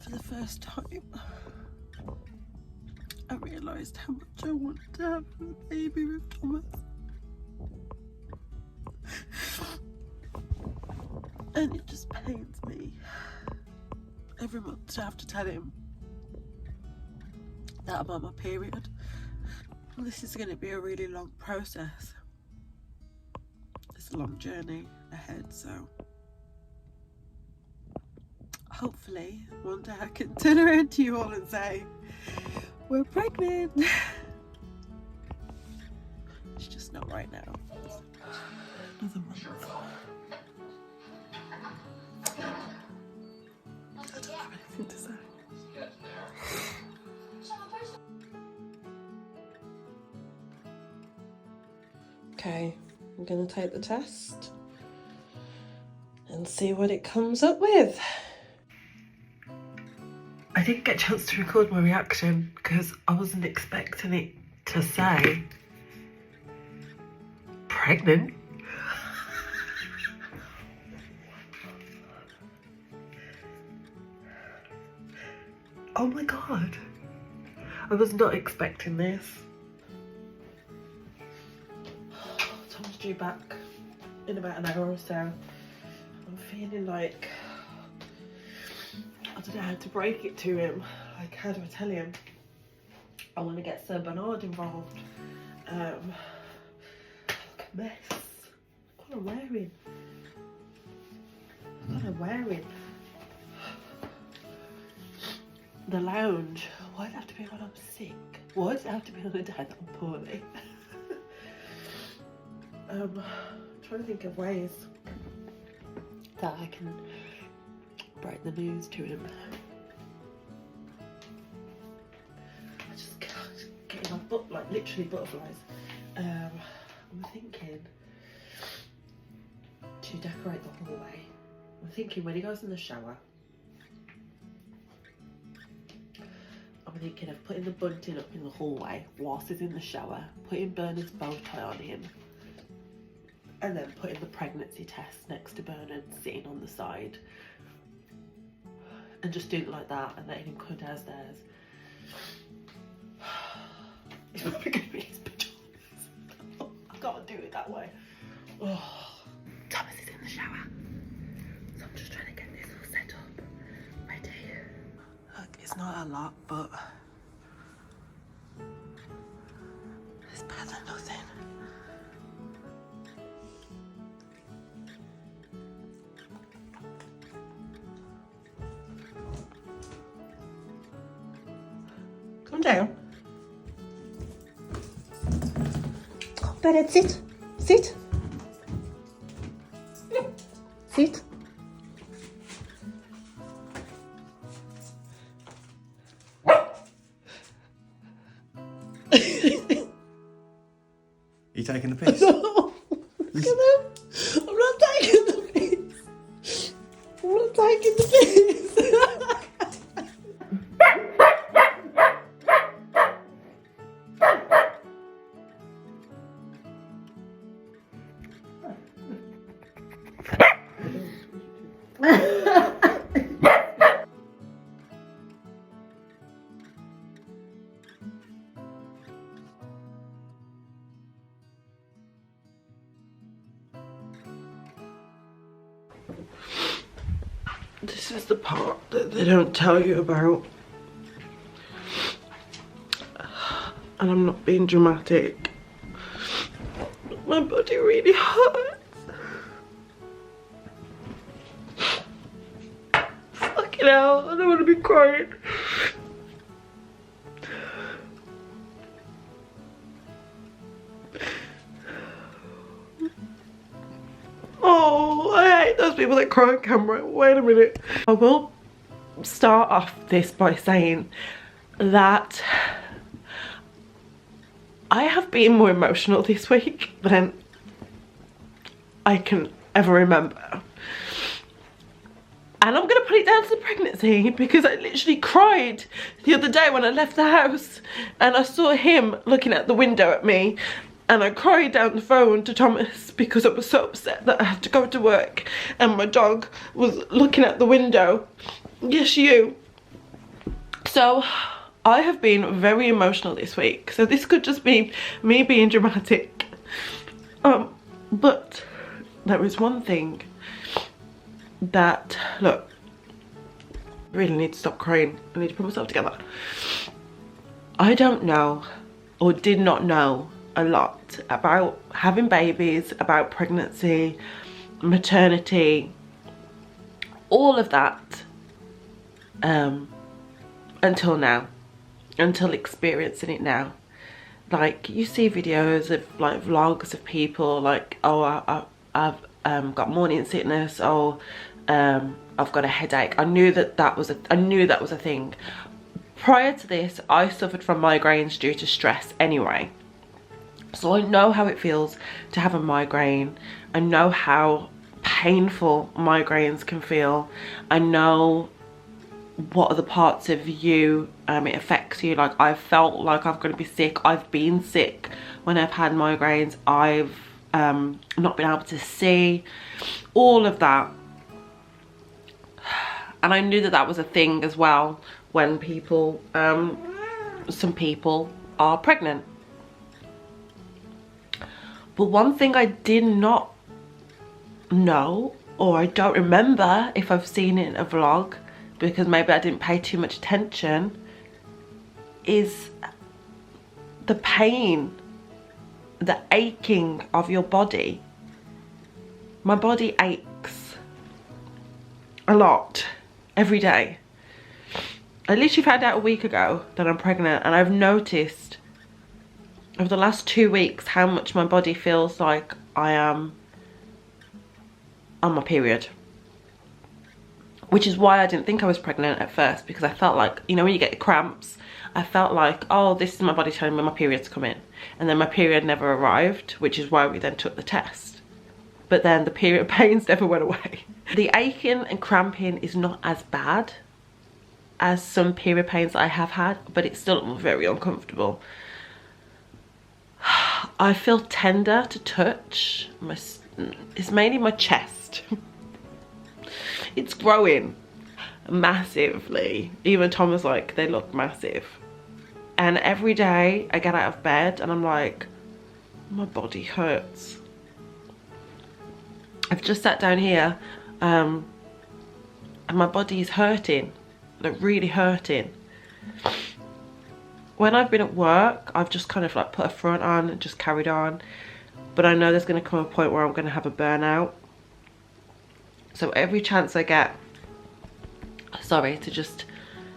For the first time, I realised how much I wanted to have a baby with Thomas. And it just pains me every month to have to tell him that I'm on my period. This is going to be a really long process. It's a long journey ahead, so hopefully one day I can turn around to you all and say, we're pregnant. It's just not right now. Another month. I don't have anything to say. Okay, I'm gonna take the test and see what it comes up with. I didn't get a chance to record my reaction because I wasn't expecting it to say pregnant. Oh my god, I was not expecting this. Tom's due back in about an hour or so. I'm feeling like I don't know how to break it to him. Like, how do I tell him? I want to get Sir Bernard involved. Look at mess. What am I wearing? What am I wearing? The lounge. Why does it have to be when I'm sick? Why does it have to be on the day that I'm poorly? I'm trying to think of ways that I can break the news to him. I just getting my butt, like literally butterflies. I'm thinking to decorate the hallway. I'm thinking when he goes in the shower, I'm thinking of putting the bunting up in the hallway whilst he's in the shower, putting Bernard's bow tie on him, and then putting the pregnancy test next to Bernard sitting on the side. And just doing it like that and letting him come downstairs. It's probably going to be his pyjamas. I can't do it that way. Oh. Thomas is in the shower. So I'm just trying to get this all set up. Ready. Look, it's not a lot, but it's better than nothing. Come down. Oh, Bernard, sit. Sit. Sit. You taking the piss? No. Look at them. I'm not taking the piss. I'm not taking the piss. This is the part that they don't tell you about. And I'm not being dramatic. My body really hurts. Fucking hell, I don't want to be crying. Oh, I hate those people that cry on camera. Wait a minute. I will start off this by saying that I have been more emotional this week than I can ever remember. And I'm going to put it down to the pregnancy because I literally cried the other day when I left the house and I saw him looking out the window at me. And I cried down the phone to Thomas because I was so upset that I had to go to work and my dog was looking out the window. Yes, you. So I have been very emotional this week, so this could just be me being dramatic, but there is one thing that, look, I really need to stop crying. I need to put myself together. I don't know, or did not know, a lot about having babies, about pregnancy, maternity, all of that, until now, until experiencing it now. Like, you see videos of like vlogs of people like, oh, I've got morning sickness, oh, I've got a headache. I knew that was a thing. Prior to this, I suffered from migraines due to stress anyway. So I know how it feels to have a migraine. I know how painful migraines can feel. I know what other parts of you it affects you. Like, I've felt like I've got to be sick. I've been sick when I've had migraines. I've not been able to see, all of that. And I knew that that was a thing as well when people, some people are pregnant. But one thing I did not know, or I don't remember if I've seen it in a vlog, because maybe I didn't pay too much attention, is the pain, the aching of your body. My body aches a lot every day. I literally found out a week ago that I'm pregnant, and I've noticed over the last 2 weeks how much my body feels like I am on my period. Which is why I didn't think I was pregnant at first, because I felt like, you know, when you get cramps, I felt like, oh, this is my body telling me my period's coming. And then my period never arrived, which is why we then took the test. But then the period pains never went away. The aching and cramping is not as bad as some period pains I have had, but it's still very uncomfortable. I feel tender to touch. It's mainly my chest. It's growing massively. Even Tom was like, they look massive. And every day I get out of bed and I'm like, my body hurts. I've just sat down here and my body is hurting, like really hurting. When I've been at work, I've just kind of like put a front on and just carried on. But I know there's going to come a point where I'm going to have a burnout. So every chance I get, sorry, to just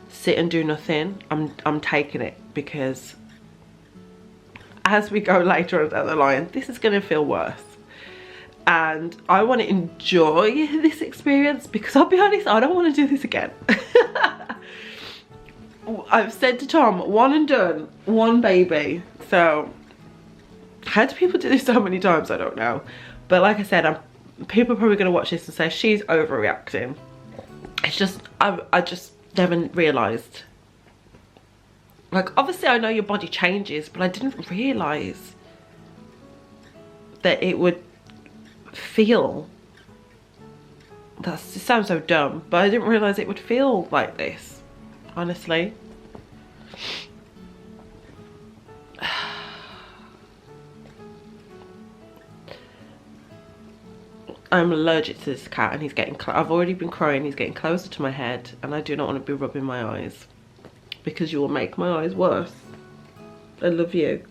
sit and do nothing, I'm taking it, because as we go later on down the line, this is going to feel worse. And I want to enjoy this experience, because I'll be honest, I don't want to do this again. I've said to Tom, one and done, one baby. So how do people do this so many times? I don't know. But like I said, people are probably going to watch this and say she's overreacting. It's just, I just never realised. Like, obviously I know your body changes, but I didn't realise that it would feel, it sounds so dumb, but I didn't realise it would feel like this, honestly. I'm allergic to this cat, and he's getting, I've already been crying, he's getting closer to my head, and I do not want to be rubbing my eyes, because you will make my eyes worse. I love you,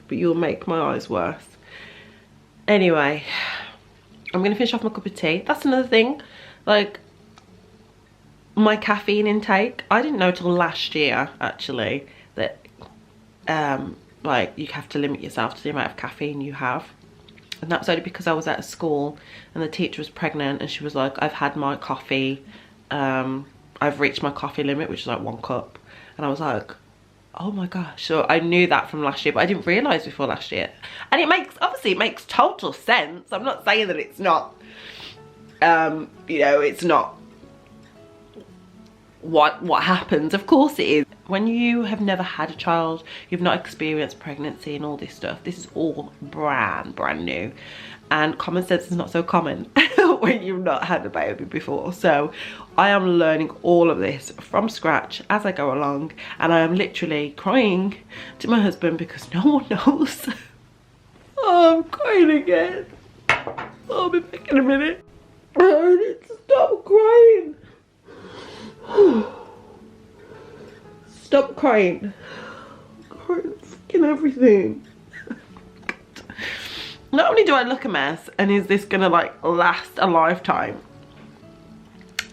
but you will make my eyes worse. Anyway, I'm going to finish off my cup of tea. That's another thing, like, my caffeine intake. I didn't know till last year, actually, that, like, you have to limit yourself to the amount of caffeine you have. And that was only because I was at a school and the teacher was pregnant, and she was like, I've had my coffee, I've reached my coffee limit, which is like 1 cup. And I was like, oh my gosh. So I knew that from last year, but I didn't realise before last year. And it makes, obviously it makes total sense. I'm not saying that it's not, you know, it's not what happens. Of course it is. When you have never had a child, you've not experienced pregnancy and all this stuff, this is all brand new, and common sense is not so common when you've not had a baby before. So I am learning all of this from scratch as I go along, and I am literally crying to my husband because no one knows. Oh, I'm crying again. Oh, I'll be back in a minute. I need to stop crying. Stop crying. I'm crying freaking everything. Not only do I look a mess, and is this gonna like last a lifetime,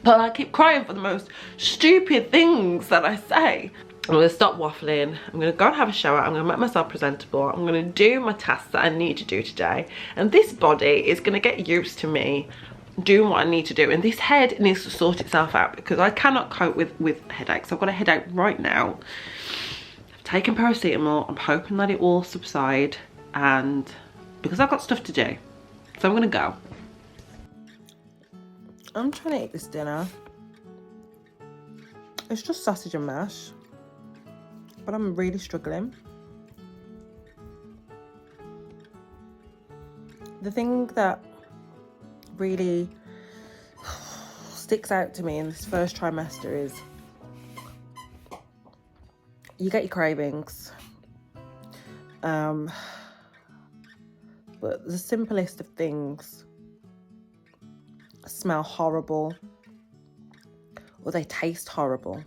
but I keep crying for the most stupid things that I say. I'm gonna stop waffling. I'm gonna go and have a shower. I'm gonna make myself presentable. I'm gonna do my tasks that I need to do today. And this body is gonna get used to me doing what I need to do. And this head needs to sort itself out because I cannot cope with headaches. I've got a headache right now. I've taken paracetamol. I'm hoping that it will subside, and because I've got stuff to do. So I'm gonna go. I'm trying to eat this dinner. It's just sausage and mash, but I'm really struggling. The thing that really sticks out to me in this first trimester is you get your cravings. But the simplest of things smell horrible, or they taste horrible,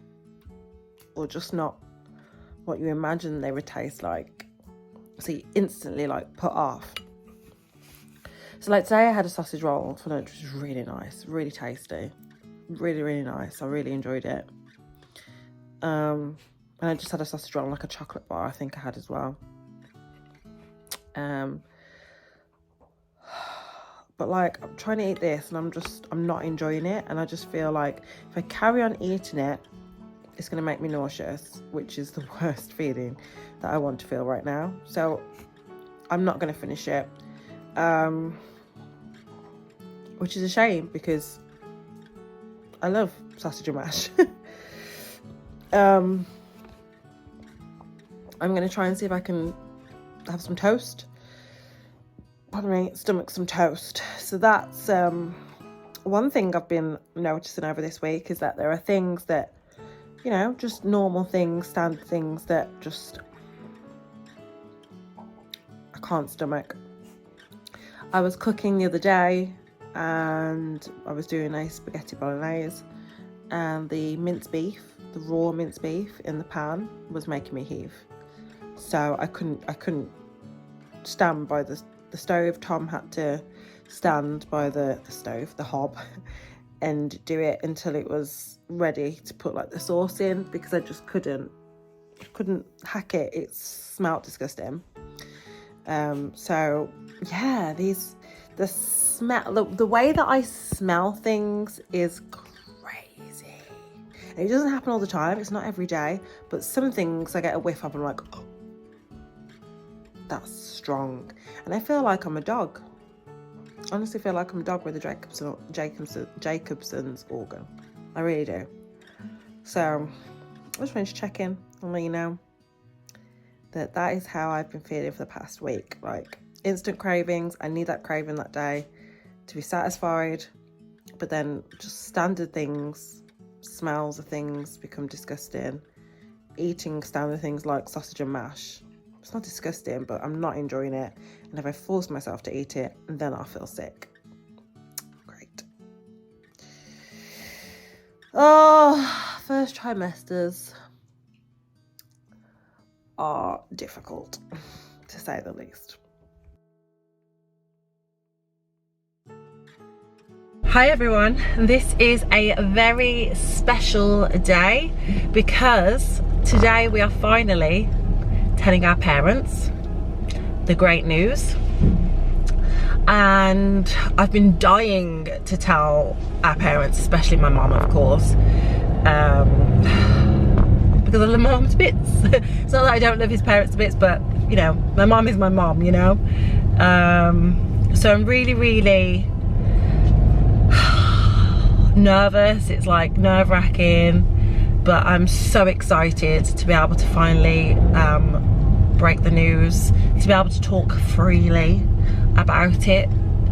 or just not what you imagine they would taste like. So you instantly like put off. So like today I had a sausage roll for lunch, which was really nice, really tasty, really nice. I really enjoyed it. And I just had a sausage roll and like a chocolate bar I think I had as well. But like I'm trying to eat this and I'm not enjoying it, and I just feel like if I carry on eating it, it's going to make me nauseous, which is the worst feeling that I want to feel right now. So I'm not going to finish it, which is a shame because I love sausage and mash. I'm going to try and see if I can have some toast. Pardon me, stomach some toast. So that's one thing I've been noticing over this week, is that there are things that, you know, just normal things, standard things that just I can't stomach. I was cooking the other day and I was doing a spaghetti bolognese, and the minced beef, the raw minced beef in the pan was making me heave. So I couldn't stand by the stove. Tom had to stand by the stove, the hob, and do it until it was ready to put like the sauce in, because I just couldn't hack it. It smelled disgusting. So yeah, the smell, the way that I smell things is crazy. And it doesn't happen all the time. It's not every day, but some things I get a whiff of and I'm like, oh, that's strong. And I feel like I'm a dog. Honestly feel like I'm a dog with a Jacobson's organ. I really do. So I just wanted to check in and let you know that is how I've been feeling for the past week. Like instant cravings. I need that craving that day to be satisfied. But then just standard things, smells of things become disgusting. Eating standard things like sausage and mash. It's not disgusting, but I'm not enjoying it. And if I force myself to eat it, then I'll feel sick. Great. Oh, first trimesters are difficult, to say the least. Hi everyone, this is a very special day because today we are finally telling our parents the great news, and I've been dying to tell our parents, especially my mum, of course, because I love my mum to bits. It's not that I don't love his parents to bits, but you know, my mum is my mum, you know. So I'm really nervous. It's like nerve-wracking, but I'm so excited to be able to finally break the news, to be able to talk freely about it,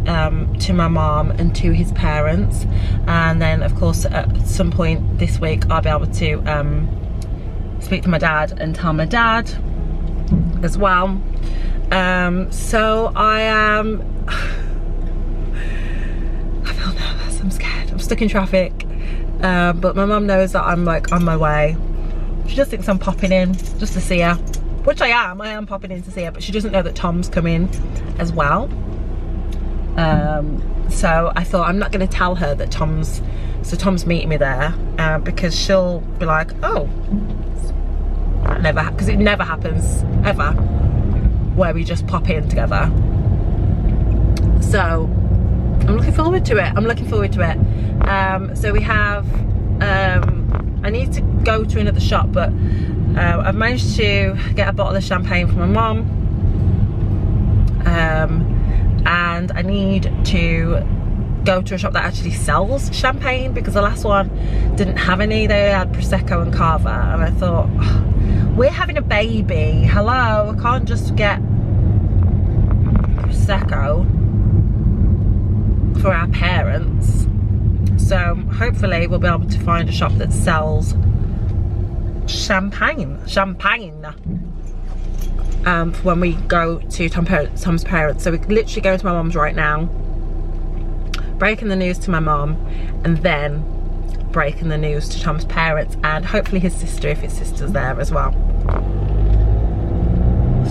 to my mom and to his parents, and then of course at some point this week I'll be able to speak to my dad and tell my dad as well. So I am I feel nervous, I'm scared, I'm stuck in traffic, but my mum knows that I'm like on my way. She just thinks I'm popping in just to see her, which I am popping in to see her, but she doesn't know that Tom's coming as well. So I thought I'm not going to tell her that Tom's meeting me there, because she'll be like, oh, never, because it never happens ever where we just pop in together. So I'm looking forward to it. So we have I need to go to another shop, but I've managed to get a bottle of champagne from my mum, and I need to go to a shop that actually sells champagne, because the last one didn't have any. They had Prosecco and Cava, and I thought, oh, we're having a baby, hello, I can't just get Prosecco for our parents. So hopefully we'll be able to find a shop that sells champagne for when we go to Tom's parents. So we're literally going to my mum's right now, breaking the news to my mum, and then breaking the news to Tom's parents, and hopefully his sister, if his sister's there as well.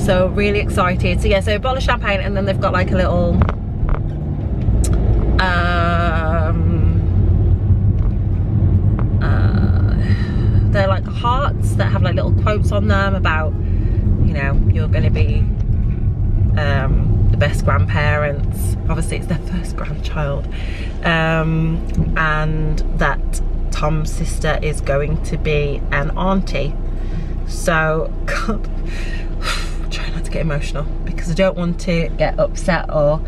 So really excited. So yeah, so a bottle of champagne, and then they've got like a little they're like hearts that have like little quotes on them about, you know, you're going to be the best grandparents. Obviously it's their first grandchild, and that Tom's sister is going to be an auntie. So God, I'm trying not to get emotional, because I don't want to get upset, or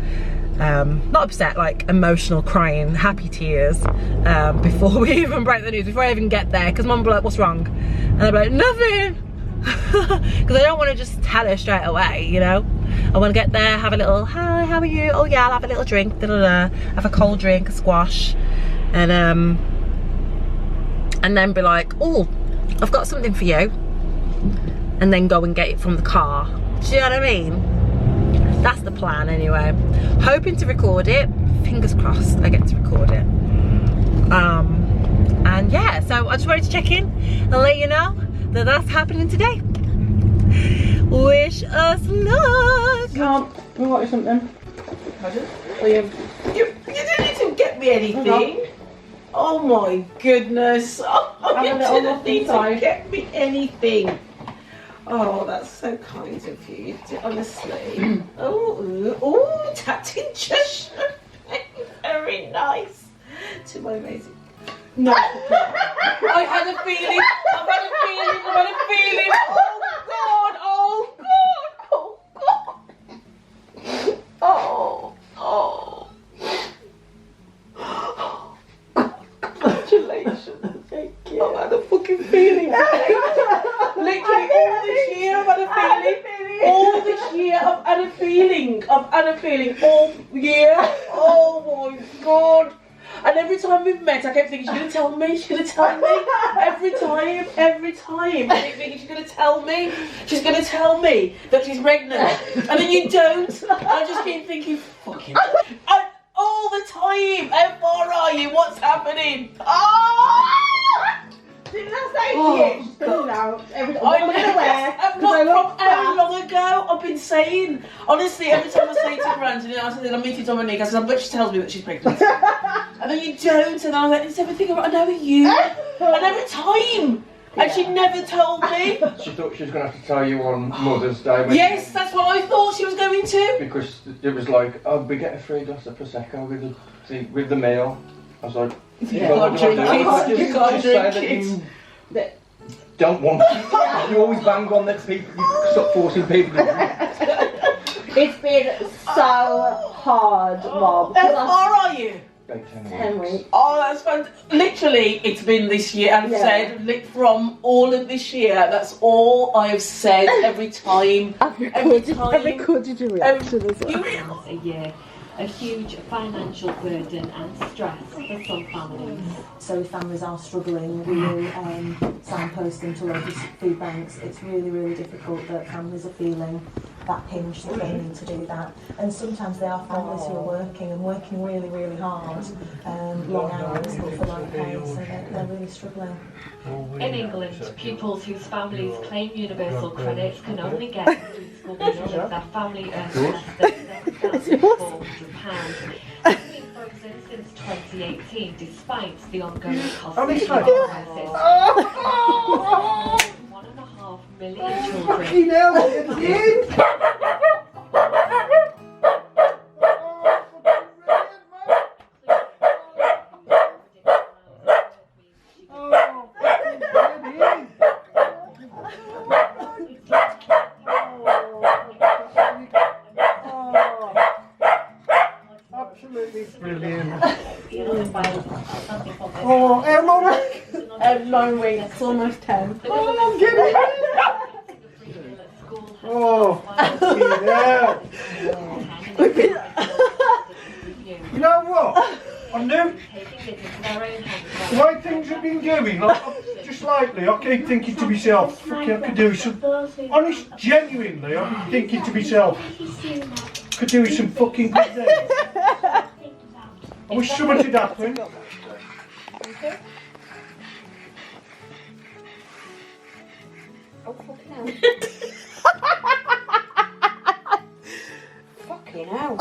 not upset, like emotional crying, happy tears, before we even break the news, before I even get there, because Mum will be like, what's wrong? And I'll be like, nothing, because I don't want to just tell her straight away, you know. I want to get there, have a little, hi, how are you? Oh yeah, I'll have a little drink, have a cold drink, a squash, and then be like, oh, I've got something for you, and then go and get it from the car. Do you know what I mean? That's the plan anyway. Hoping to record it, fingers crossed I get to record it. And yeah, so I just wanted to check in and let you know that that's happening today. Wish us luck. Can't. I got you something. Pardon? Oh, you didn't need to get me anything. Oh my goodness. Oh, you didn't need to get me anything. Oh, that's so kind of you, honestly. Oh, tatting just very nice. To my amazing. No. I had a feeling. Oh God. Congratulations. Thank you. I've had a fucking feeling. Literally all this year I've had a feeling. All this year I've had a feeling. All year. Oh my God. And every time we've met, I kept thinking, she's gonna tell me. Every time. I keep thinking, she's gonna tell me that she's pregnant. And then you don't. I just keep thinking, fucking. All the time. How far are you? What's happening? Didn't I say to you? She's going out. How long ago I've been saying. Honestly, every time I say to Brandon, I said I'm meeting Dominique, I said, I bet she tells me that she's pregnant. And then you don't, and I'm like, is everything alright? I know you. And every time. And she never told me. She thought she was going to have to tell you on Mother's Day. Yes, that's what I thought she was going to. Because it was like, oh, we get a free glass of Prosecco with the meal. I was like, you can't drink it. Don't want it. You always bang on that people. You stop forcing people to drink. It's been so hard, Mom. How far are you? Like 10 weeks. Oh, that's fun. Literally, it's been this year. I've said from all of this year. That's all I have said every time. I've recorded your reaction as well. A year. a huge financial burden and stress for some families. So if families are struggling, we will signpost them to local food banks. It's really, really difficult that families are feeling that pinch that they need to do that. And sometimes they are families who are working really, really hard, long hours, but for low pay, so they're really struggling. In England, pupils whose families claim universal credits can only get food school meals if their family earns less than £7,400. It's been frozen since 2018, despite the ongoing cost of living crisis. 1.5 million children. Brilliant. Oh, how long? 9 weeks, almost 10. Oh, I'm getting Oh, yeah. You know what? I knew the way things have been going, like, just lately, I keep thinking to myself, fucking, I could do some, honest, genuinely, I've been thinking to myself, could do some fucking good things. I wish someone did happen. Oh, fucking hell. Fucking hell.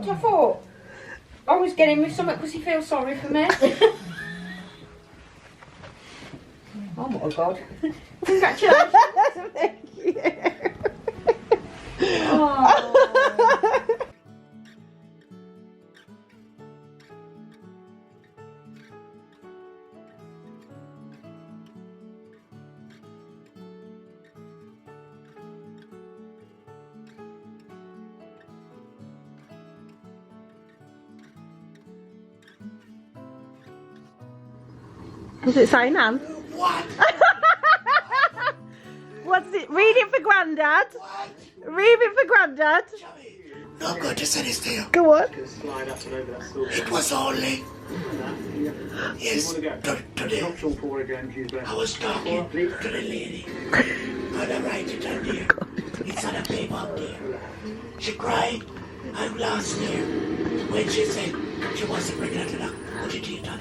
I thought I was getting me something because he feels sorry for me. Oh my god. Congratulations. Thank you. Oh. What's it say, Nan? What? What's it? Read it for Grandad. What? Read it for Grandad. No, I'm going to say this to you. Go on. It was only. Yes, today. I was talking to the lady. And I write it down there. It's on a paper up there. She cried and lost there when she said she wasn't pregnant enough. What did you do?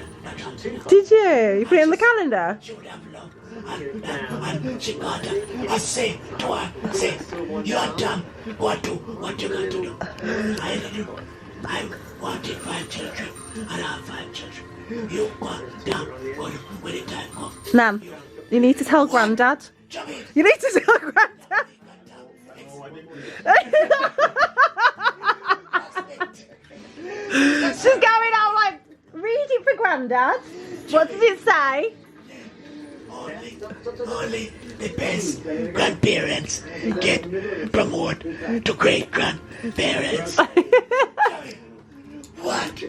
Did you? You put it in the calendar? She would have love. And she got her. I say to her, say, you're dumb. What you got to do? I wanted 5 children, and I have 5 children. You go down when the time comes. Nan, you need to tell Grandad. You need to tell Grandad. She's going out like, read it for Grandad. What does it say? Only the best grandparents get promoted to great grandparents. What?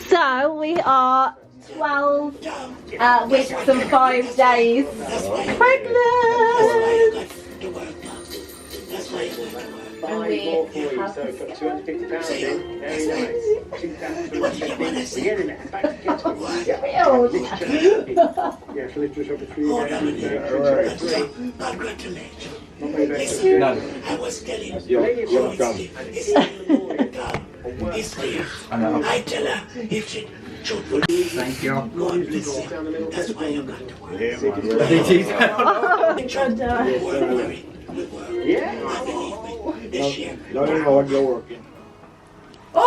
So we are 12 weeks and 5 days pregnant. And we have £250 what did you want to say? Congratulations. Listen, I was telling you, it's clear. I tell her if she truthful. Thank you. God bless you. That's why you got to work. Yeah. I believe me. This year. Not anymore, you're working. Oh!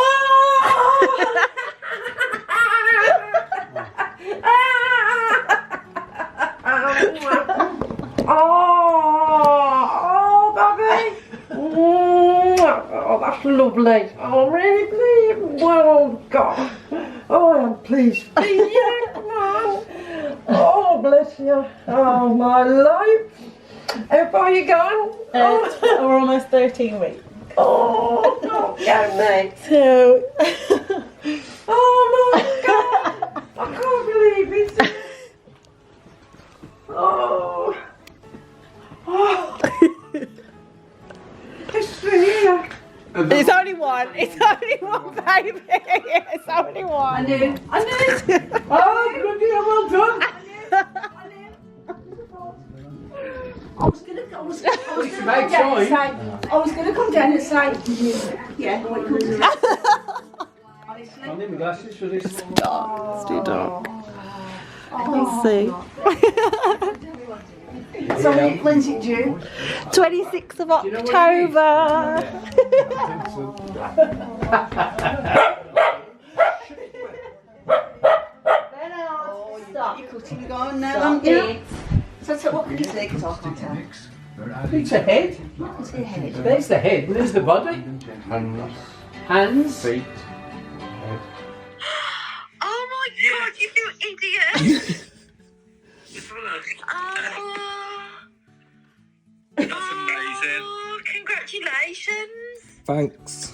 Oh, baby. Oh, that's lovely. Oh, I'm really pleased. Well, God. Oh, I'm pleased. Yeah, come on. Oh, bless you. Oh, my life. How far you gone? We're almost 13 weeks. Oh, don't go, mate. So, Oh, my God. I can't believe it. Oh, It's only one. It's only one, baby. It's only one. I knew. Oh, good dear, well done. I was gonna come down and say, yeah, what it comes around. Honestly. I need my glasses for this. It's too dark. Let's see. So when's it due? 26th of October. Stop. You're cutting going now, aren't you? So what can you say? Because I can't tell. It's a head. It's a head. There's the head. There's the body. Hands. Feet. Head. Oh my god, you idiot! Oh, that's amazing. Congratulations. Thanks.